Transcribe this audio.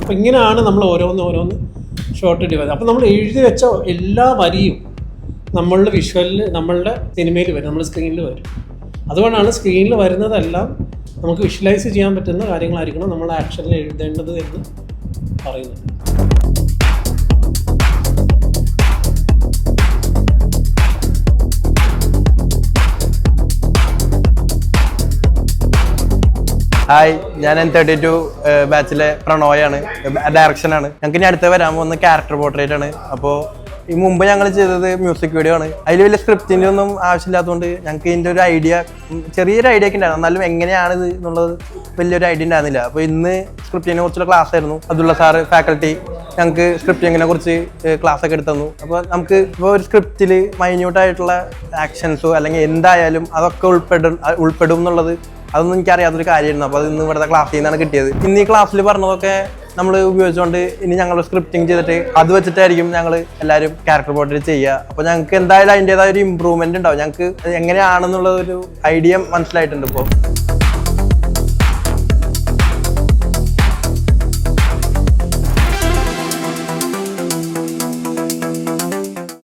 അപ്പോൾ ഇങ്ങനെയാണ് നമ്മൾ ഓരോന്ന് ഷോർട്ട് ഡിവൈഡ്. അപ്പോൾ നമ്മൾ എഴുതി വെച്ച എല്ലാ വരിയും നമ്മളുടെ വിഷ്വലിൽ നമ്മളുടെ സിനിമയിൽ വരും, നമ്മുടെ സ്ക്രീനിൽ വരും. അതുകൊണ്ടാണ് സ്ക്രീനിൽ വരുന്നതെല്ലാം നമുക്ക് വിഷ്വലൈസ് ചെയ്യാൻ പറ്റുന്ന കാര്യങ്ങളായിരിക്കണം നമ്മൾ ആക്ഷനിൽ എഴുതേണ്ടത് എന്ന് പറയുന്നത്. ഹായ്, ഞാൻ N32 ബാച്ചിലെ പ്രണോയാണ്, ഡയറക്ഷനാണ്. ഞങ്ങൾക്ക് ഇനി അടുത്ത് വരാൻ പോകുന്ന ക്യാരക്ടർ പോർട്രേറ്റ് ആണ്. അപ്പോൾ ഈ മുമ്പ് ഞങ്ങൾ ചെയ്തത് മ്യൂസിക് വീഡിയോ ആണ്. അതിൽ വലിയ സ്ക്രിപ്റ്റിൻ്റെ ഒന്നും ആവശ്യമില്ലാത്തതുകൊണ്ട് ഞങ്ങൾക്ക് ഇതിൻ്റെ ഒരു ഐഡിയ, ചെറിയൊരു ഐഡിയ ഒക്കെ ഉണ്ടായിരുന്നു. എന്നാലും എങ്ങനെയാണിത് എന്നുള്ളത് വലിയൊരു ഐഡിയ ഉണ്ടായിരുന്നില്ല. അപ്പോൾ ഇന്ന് സ്ക്രിപ്റ്റിനെ കുറിച്ചുള്ള ക്ലാസ് ആയിരുന്നു. അബ്ദുള്ള സാറ് ഫാക്കൽറ്റി ഞങ്ങൾക്ക് സ്ക്രിപ്റ്റിങ്ങിനെ കുറിച്ച് ക്ലാസ് ഒക്കെ എടുത്തു തന്നു. അപ്പോൾ നമുക്ക് ഇപ്പോൾ ഒരു സ്ക്രിപ്റ്റിൽ മൈന്യൂട്ടായിട്ടുള്ള ആക്ഷൻസോ അല്ലെങ്കിൽ എന്തായാലും അതൊക്കെ ഉൾപ്പെടും എന്നുള്ളത് അതൊന്നും എനിക്കറിയാത്തൊരു കാര്യമായിരുന്നു. അപ്പോൾ അത് ഇന്ന് ഇവിടുത്തെ ക്ലാസ്സിൽ നിന്നാണ് കിട്ടിയത്. ഇന്ന് ഈ ക്ലാസ്സിൽ പറഞ്ഞതൊക്കെ നമ്മൾ ഉപയോഗിച്ചുകൊണ്ട് ഇനി ഞങ്ങൾ സ്ക്രിപ്റ്റിംഗ് ചെയ്തിട്ട് അത് വെച്ചിട്ടായിരിക്കും ഞങ്ങൾ എല്ലാവരും ക്യാരക്ടർ പോർട്രേറ്റ് ചെയ്യുക. അപ്പോൾ ഞങ്ങൾക്ക് എന്തായാലും അതിൻ്റെതായ ഒരു ഇമ്പ്രൂവ്മെന്റ് ഉണ്ടാവും. ഞങ്ങൾക്ക് എങ്ങനെയാണെന്നുള്ള ഒരു ഐഡിയ മനസ്സിലായിട്ടുണ്ട് ഇപ്പോൾ.